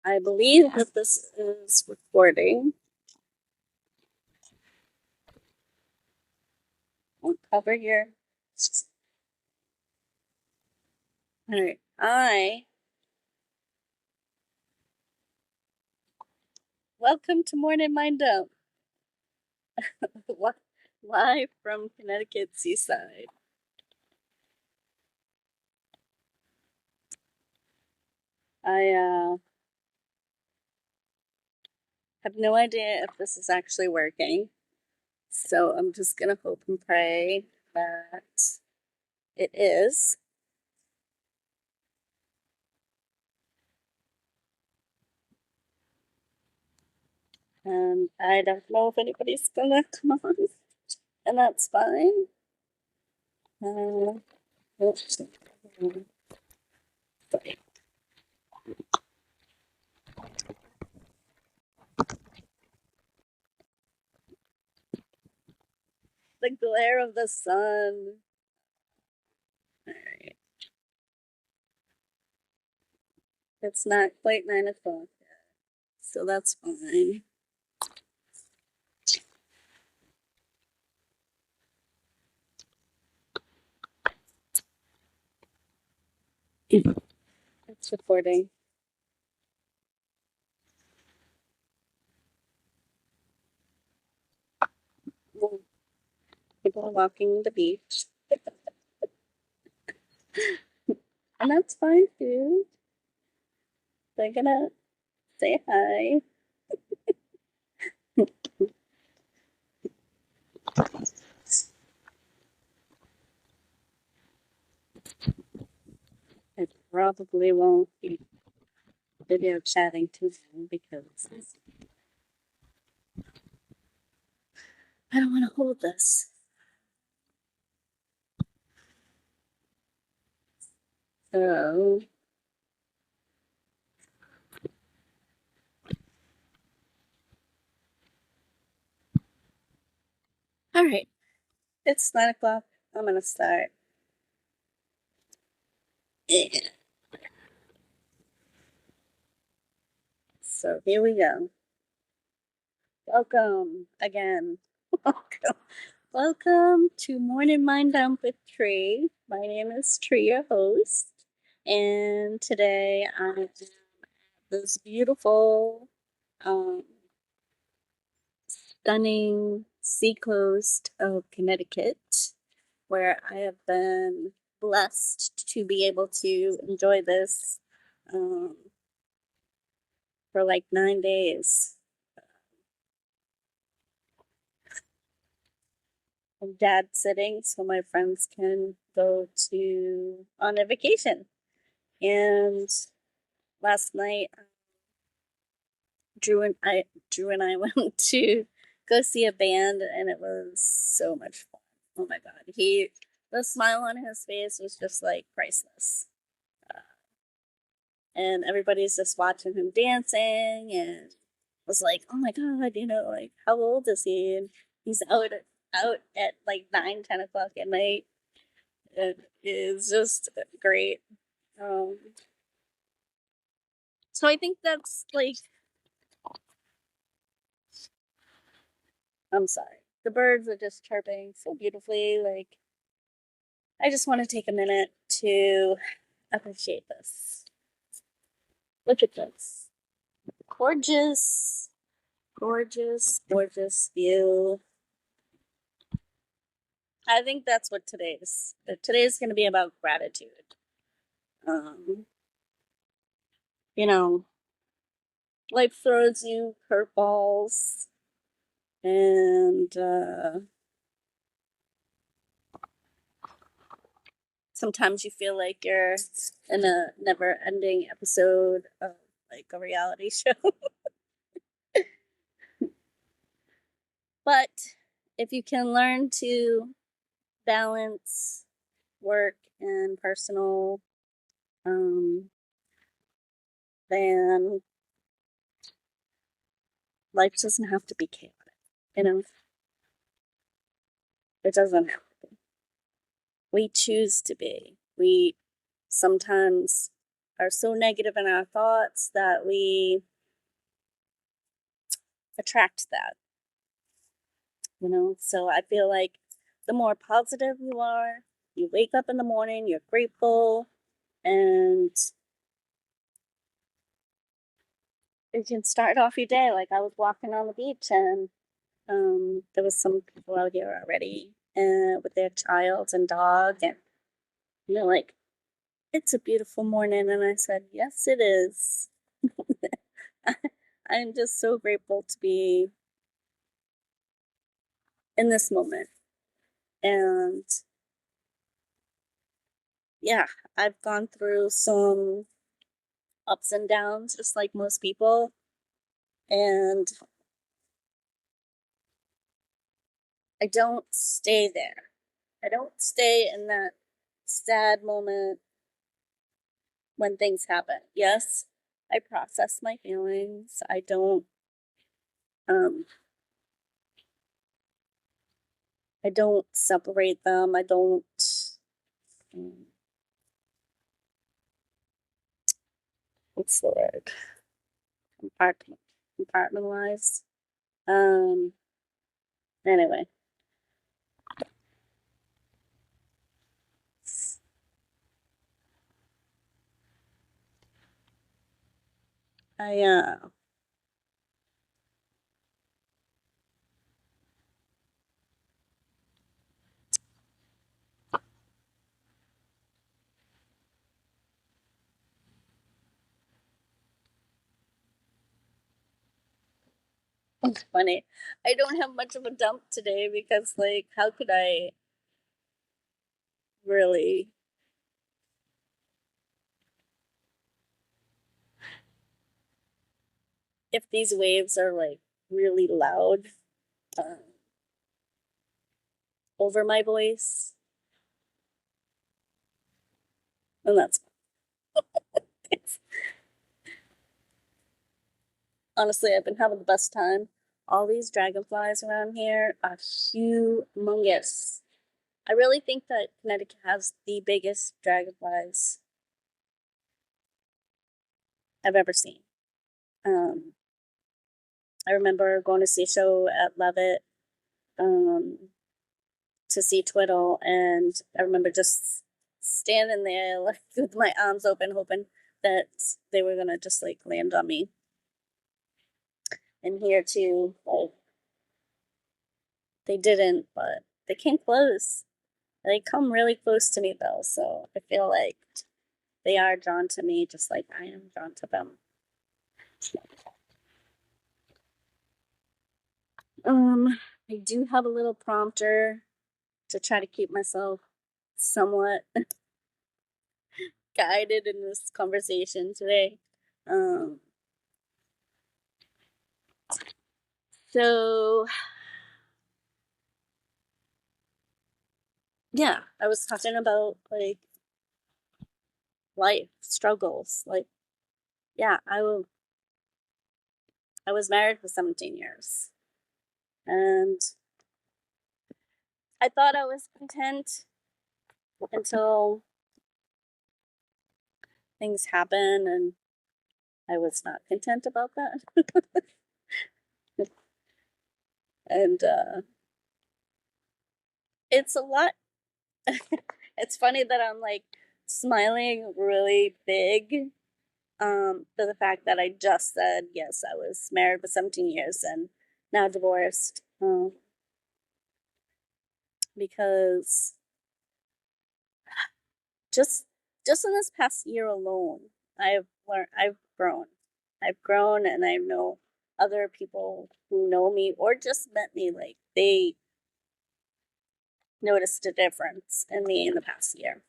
I believe that this is recording. I'll cover here. All right. Welcome to Morning Mind Dump. Live from Connecticut Seaside. I have no idea if this is actually working. So I'm just going to hope and pray that it is. And I don't know if anybody's going to come on. And that's fine. Oops. Sorry. The glare of the sun. All right. It's not quite 9 o'clock yet, so that's fine. It's recording. People are walking the beach. And that's fine too. They're gonna say hi. I probably won't be video chatting too soon because I don't want to hold this. So all right. It's 9 o'clock. I'm gonna start. Yeah. So here we go. Welcome again. Welcome to Morning Mind Dump with Trie. My name is Trie, your host, and today I am at this beautiful, stunning seacoast of Connecticut, where I have been blessed to be able to enjoy this for like 9 days. I'm dad sitting so my friends can go on a vacation. And last night, Drew and I went to go see a band, and it was so much fun. Oh my god, the smile on his face was just like priceless. And everybody's just watching him dancing, and was like, "Oh my god, like how old is he?" And he's out at like 9, 10 o'clock at night. It is just great. Um, so I think that's like, I'm sorry. The birds are just chirping so beautifully. Like, I just want to take a minute to appreciate this. Look at this. Gorgeous, gorgeous, gorgeous view. I think that's what today's going to be about gratitude. Um, you know, life throws you curveballs, and sometimes you feel like you're in a never ending episode of like a reality show. But if you can learn to balance work and personal, then life doesn't have to be chaotic. You know, it doesn't have to be. We choose to be. We sometimes are so negative in our thoughts that we attract that, you know? So I feel like the more positive you are, you wake up in the morning, you're grateful, and you can start off your day. Like I was walking on the beach and there was some people out here already with their child and dog, and they're like, "It's a beautiful morning," and I said, "Yes, it is." I'm just so grateful to be in this moment, and yeah, I've gone through some ups and downs, just like most people, and I don't stay there. I don't stay in that sad moment when things happen. Yes, I process my feelings. Um I don't separate them. I don't um, what's the word? Compartmentalize. Um anyway. I it's funny. I don't have much of a dump today because like how could I really if these waves are like really loud um, over my voice, and that's it's, honestly, I've been having the best time. All these dragonflies around here are humongous. I really think that Connecticut has the biggest dragonflies I've ever seen. Um, I remember going to see a show at Levitt um, to see Twiddle, and I remember just standing there like with my arms open, hoping that they were gonna just like land on me. And here too, like they didn't, but they came close. They come really close to me though, so I feel like they are drawn to me just like I am drawn to them. I do have a little prompter to try to keep myself somewhat guided in this conversation today. Um, so yeah, I was talking about like life struggles. Like, yeah, I was married for 17 years, and I thought I was content until things happen, and I was not content about that. And it's a lot. It's funny that I'm like smiling really big for the fact that I just said yes, I was married for 17 years and now divorced. Because just just in this past year alone, I've grown. I've grown, and I know other people who know me or just met me, like they noticed a difference in me in the past year.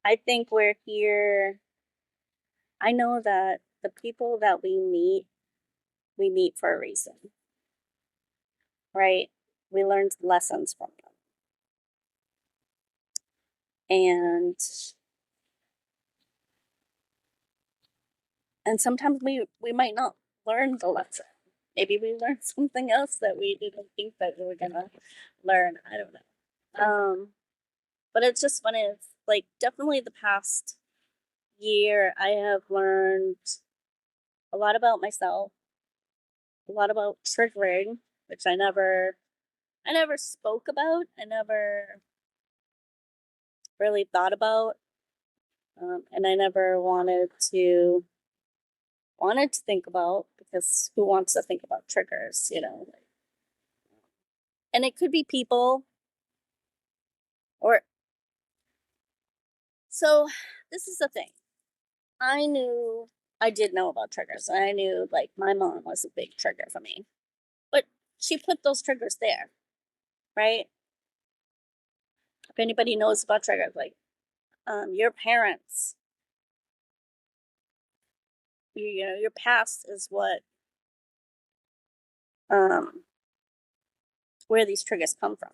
I think we're here. I know that the people that we meet for a reason, right? We learned lessons from them. And sometimes we might not learn the lesson. maybe we learned something else that we didn't think that we were gonna learn. I don't know. But it's just funny. It's like definitely the past year I have learned a lot about myself, a lot about triggering, which I never spoke about. I never really thought about, and I never wanted to think about, because who wants to think about triggers, you know? And it could be people, or so. This is the thing. I did know about triggers. I knew like my mom was a big trigger for me, but she put those triggers there, right? If anybody knows about triggers, like your parents, you know, your past is what um where these triggers come from.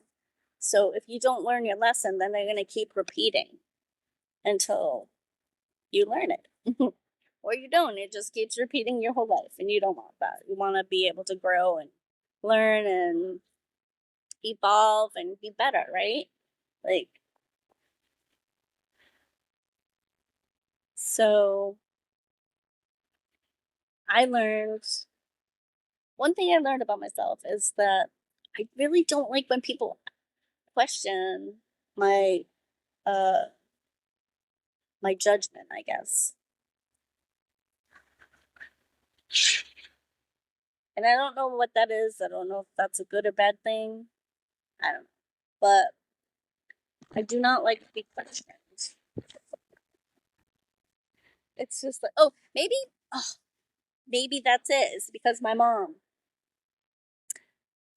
So if you don't learn your lesson, then they're going to keep repeating until you learn it. Or you don't. It just keeps repeating your whole life, and you don't want that. You want to be able to grow and learn and evolve and be better, right? Like, so I learned one thing I learned about myself is that I really don't like when people question my uh my judgment, I guess. And I don't know what that is. I don't know if that's a good or bad thing. I don't know. But I do not like to be questioned. It's just like, maybe that's it. It's because my mom,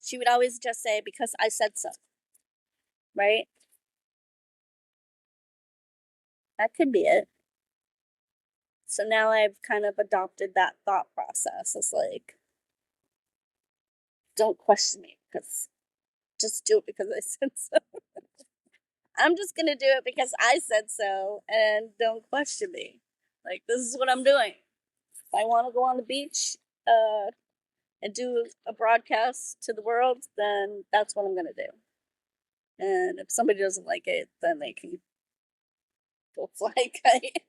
she would always just say, because I said so, right? That could be it. So now I've kind of adopted that thought process. It's like, don't question me, because just do it because I said so. I'm just going to do it because I said so, and don't question me. Like, this is what I'm doing. If I want to go on the beach and do a broadcast to the world, then that's what I'm going to do. And if somebody doesn't like it, then they can go fly kite.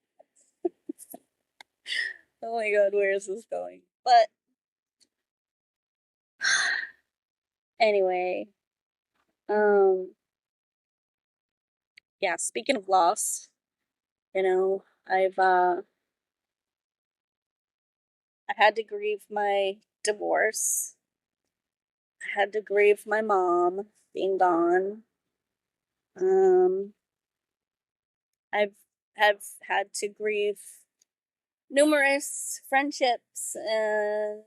Oh my god, where is this going? But anyway, um, yeah. Speaking of loss, you know, I had to grieve my divorce. I had to grieve my mom being gone. Um, I've have had to grieve numerous friendships and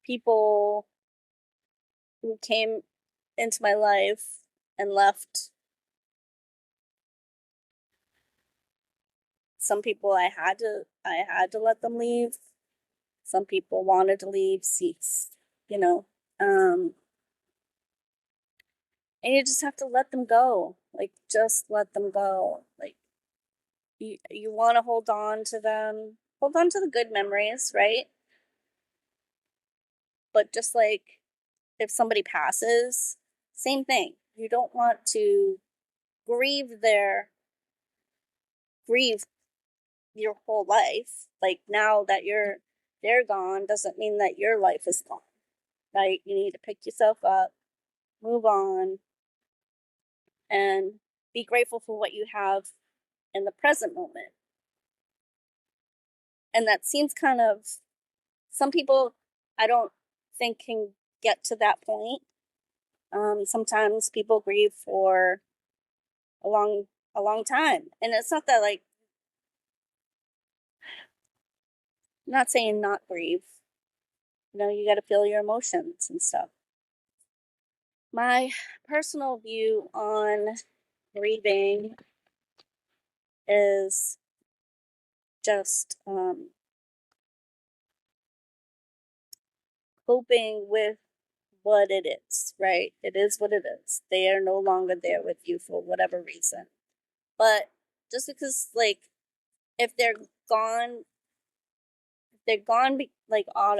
people who came into my life and left. Some people I had to let them leave. Some people wanted to leave, seats, you know. Um and you just have to let them go. Like, just let them go. Like, you want to hold on to them. Hold on to the good memories, right? But just like if somebody passes, same thing. You don't want to grieve grieve your whole life. Like, now that they're gone doesn't mean that your life is gone. Right? You need to pick yourself up, move on, and be grateful for what you have in the present moment. And that seems kind of, some people I don't think can get to that point. Sometimes people grieve for a long time. And it's not that, like, I'm not saying not grieve. You know, you got to feel your emotions and stuff. My personal view on grieving is just coping with what it is, right? It is what it is. They are no longer there with you for whatever reason. But just because, like, if they're gone, like, on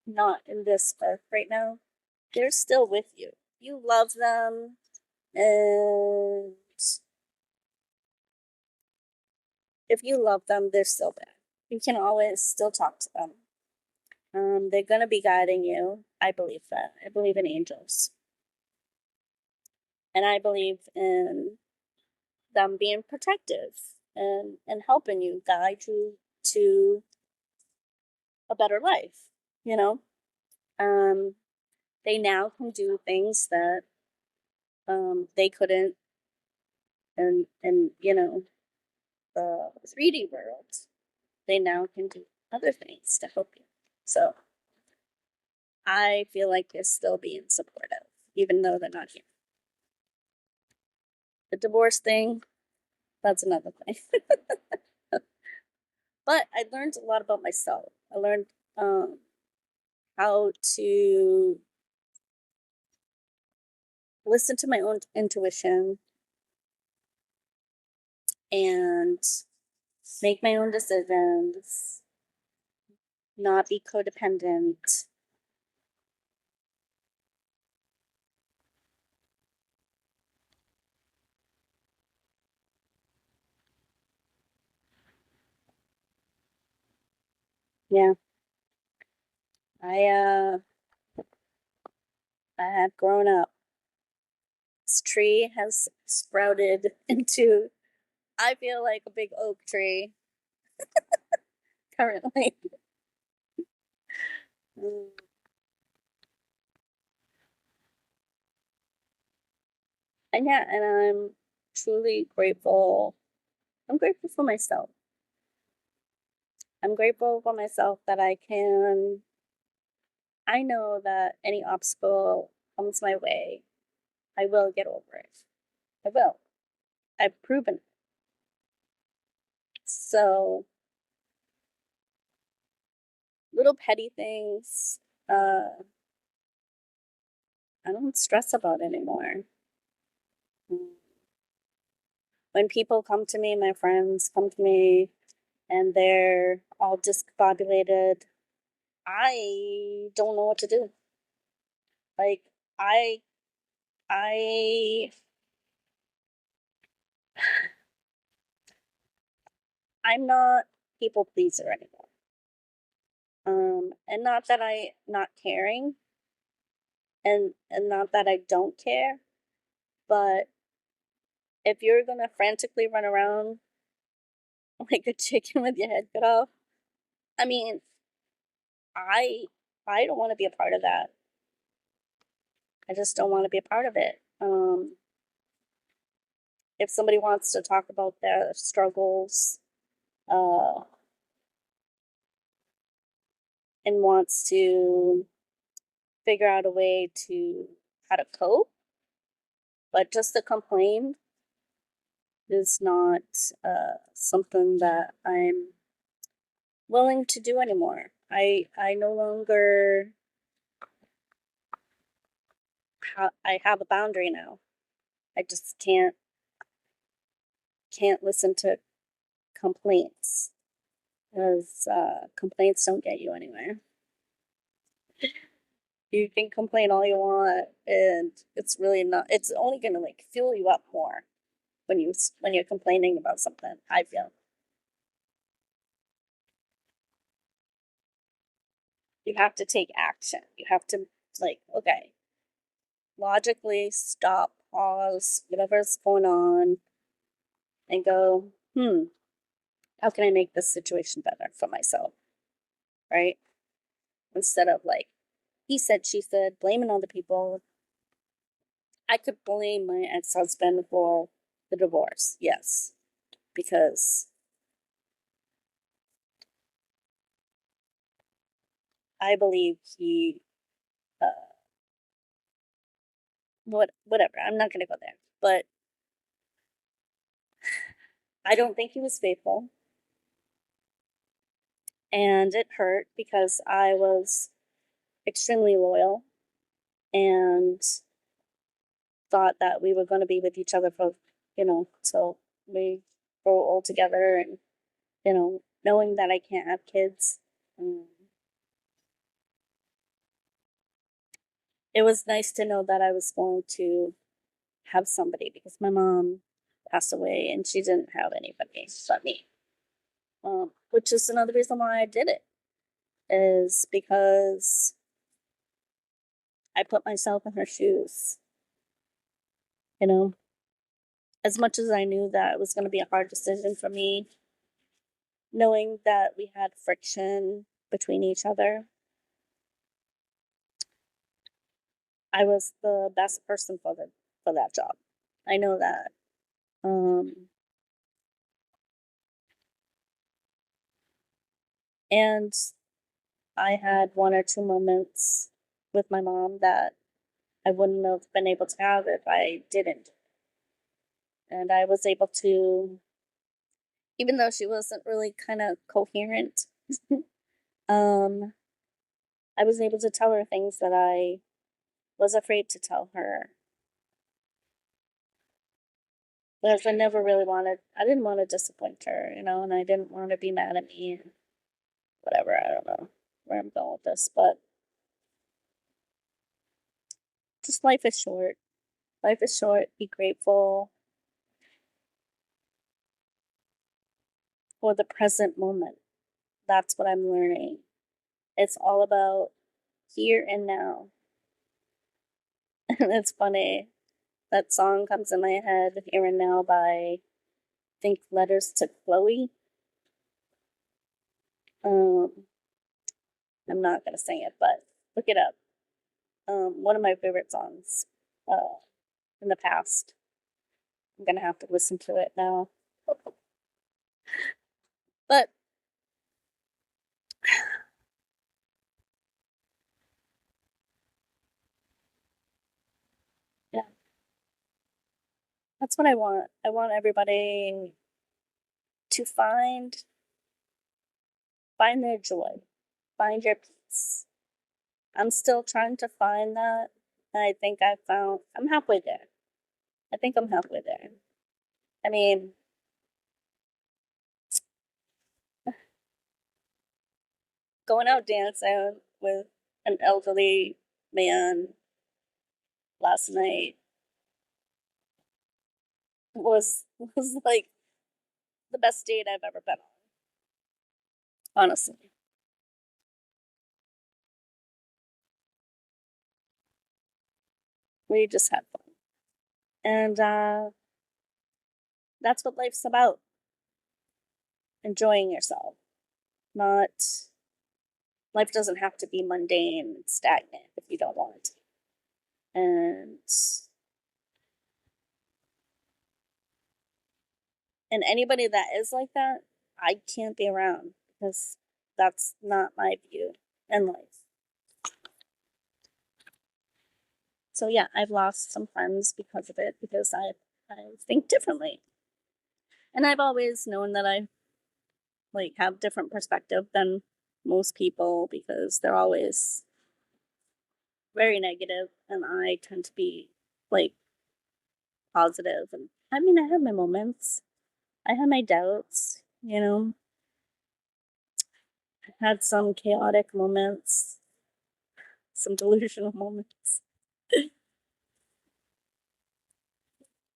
not in this earth right now, they're still with you. You love them, and if you love them, they're still there. You can always still talk to them. They're going to be guiding you. I believe that. I believe in angels. And I believe in them being protective and helping you, guide you to a better life, you know? Um, they now can do things that they couldn't in the 3D world. They now can do other things to help you. So I feel like they're still being supportive, even though they're not here. The divorce thing, that's another thing. But I learned a lot about myself. I learned how to listen to my own intuition and make my own decisions, not be codependent. Yeah, I I have grown up. This tree has sprouted into, I feel like, a big oak tree currently. Mm. And yeah, and I'm truly grateful. I'm grateful for myself. I'm grateful for myself that I know that any obstacle comes my way, I will get over it. I will. I've proven it. So, little petty things, I don't stress about anymore. Mm. When people come to me, my friends come to me, and they're all discombobulated, I don't know what to do. Like, I, I, I'm not people pleaser anymore. And not that I not caring, and not that I don't care, but if you're gonna frantically run around like a chicken with your head cut off, I mean, I I don't want to be a part of that. I just don't want to be a part of it. If somebody wants to talk about their struggles, uh, and wants to figure out a way to how to cope, but just to complain is not something that I'm willing to do anymore. I no longer I have a boundary now. I just can't listen to complaints, because complaints don't get you anywhere. You can complain all you want, and it's really not. It's only gonna like fuel you up more when you're complaining about something. I feel you have to take action. You have to, like, okay, logically stop, pause, whatever's going on, and go, how can I make this situation better for myself, right? Instead of like, he said, she said, blaming other people. I could blame my ex-husband for the divorce, yes, because I believe he, uh, whatever. I'm not gonna go there, but I don't think he was faithful, and it hurt because I was extremely loyal and thought that we were going to be with each other for, till we grow old together, and knowing that I can't have kids. Um, it was nice to know that I was going to have somebody because my mom passed away and she didn't have anybody but me. Which is another reason why I did it, is because I put myself in her shoes. You know, as much as I knew that it was going to be a hard decision for me, knowing that we had friction between each other, I was the best person for that job. I know that. Um, and I had one or two moments with my mom that I wouldn't have been able to have if I didn't. And I was able to, even though she wasn't really kind of coherent, um, I was able to tell her things that I was afraid to tell her. Because I never really wanted, I didn't want to disappoint her, and I didn't want her to be mad at me and whatever. I don't know where I'm going with this, but just life is short. Life is short. Be grateful for the present moment. That's what I'm learning. It's all about here and now. And it's funny. That song comes in my head, Here and Now, by, I think, Letters to Chloe. Um, I'm not going to sing it, but look it up. One of my favorite songs in the past. I'm going to have to listen to it now. But yeah, that's what I want. I want everybody to find their joy, find your peace. I'm still trying to find that. And I think I'm halfway there. I think I'm halfway there. I mean, going out dancing with an elderly man last night was like the best date I've ever been on, honestly. We just had fun. And that's what life's about. Enjoying yourself. Not Life doesn't have to be mundane and stagnant if you don't want it to. And anybody that is like that, I can't be around because that's not my view in life. So yeah, I've lost some friends because of it, because I think differently. And I've always known that I have different perspective than most people, because they're always very negative and I tend to be like positive. And I mean, I have my moments. I have my doubts. I had some chaotic moments, some delusional moments.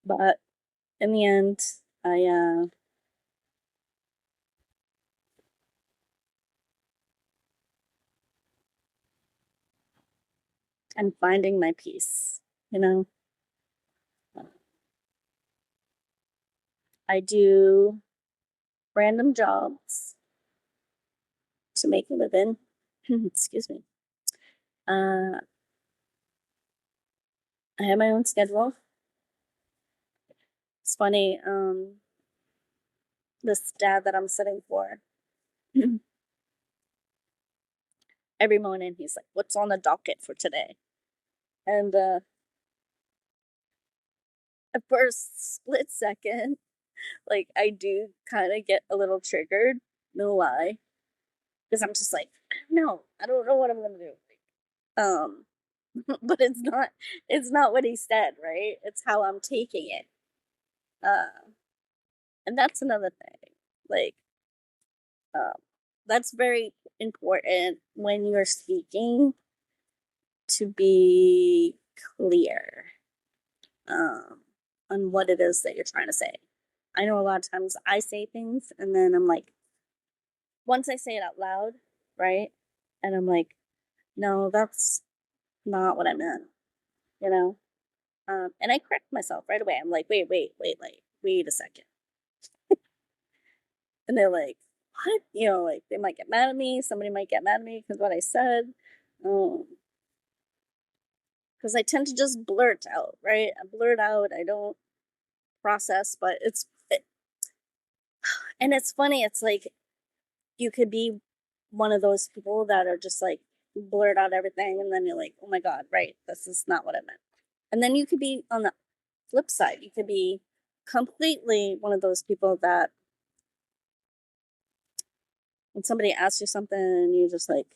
But in the end, I I'm finding my peace, you know. I do random jobs to make a living. Excuse me. Uh, I have my own schedule. It's funny. This dad that I'm sitting for, every morning he's like, "What's on the docket for today?" And for a split second, I do kind of get a little triggered. No lie, because I'm just like, I don't know what I'm gonna do. Um, but it's not what he said, right? It's how I'm taking it. Uh, and that's another thing. Like, um, that's very important when you're speaking. to be clear on what it is that you're trying to say. I know a lot of times I say things and then I'm like, once I say it out loud, right? And I'm like, no, that's not what I meant, you know? And I correct myself right away. I'm like, wait a second. And they're like, what? You know, like they might get mad at me. Somebody might get mad at me because what I said. Because I tend to just blurt out, right? I blurt out. I don't process, but and it's funny. It's like you could be one of those people that are just like blurt out everything, and then you're like, oh my god, right? This is not what I meant. And then you could be on the flip side. You could be completely one of those people that when somebody asks you something and you just like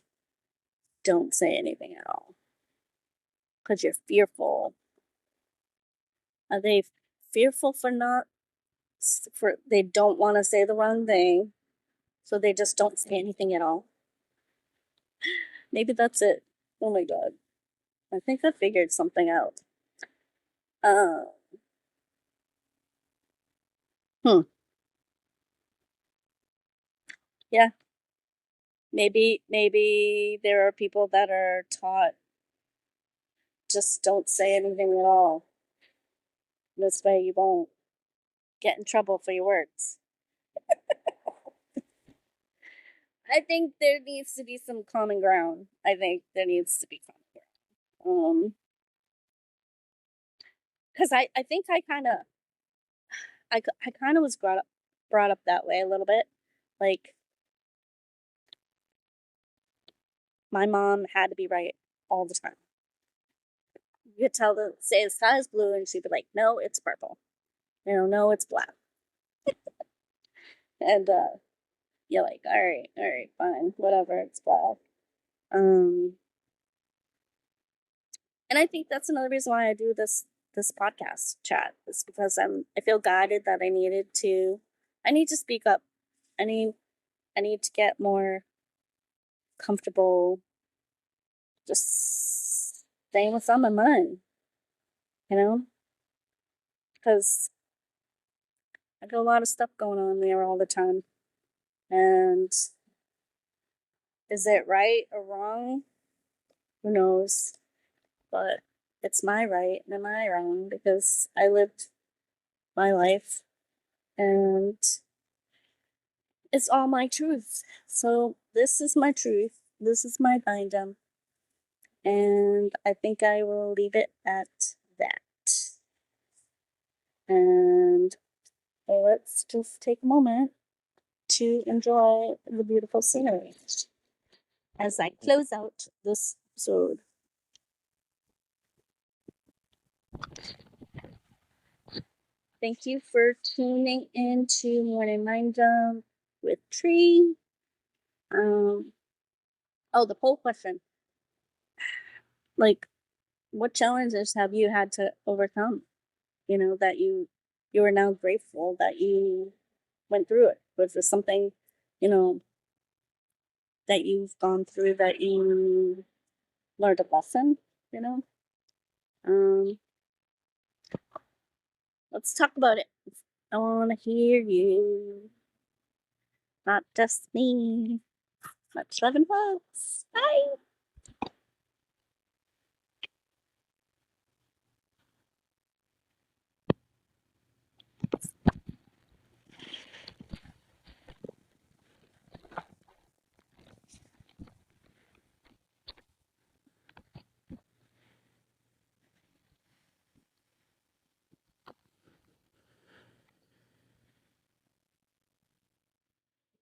don't say anything at all because you're fearful. Are they fearful for not for they don't want to say the wrong thing, so they just don't say anything at all? Maybe that's it. Oh my god, I think I figured something out. Uh, hmm. Yeah, maybe there are people that are taught just don't say anything at all. This way you won't get in trouble for your words. I think there needs to be some common ground. I think there needs to be common ground. Because I think I kind of was brought up that way a little bit. Like my mom had to be right all the time. You could tell to say the sky is blue, and she'd be like, "No, it's purple." You know, no, it's black. And you're like, all right, fine, whatever, it's black. And I think that's another reason why I do this podcast chat is because I feel guided that I need to speak up. I need to get more comfortable just saying what's on my mind, you know? Because I got a lot of stuff going on there all the time. And is it right or wrong? Who knows? But it's my right and am I wrong because I lived my life and it's all my truth. So this is my truth. This is my bindum. And I think I will leave it at that. And let's just take a moment to enjoy the beautiful scenery as I close out this episode. Thank you for tuning in to Morning Mind Jump with Trie. The poll question. Like, what challenges have you had to overcome? You know, that you are now grateful that you went through it. Was there something, you know, that you've gone through that you learned a lesson, you know? Let's talk about it. I want to hear you. Not just me. Much love and hugs. Bye.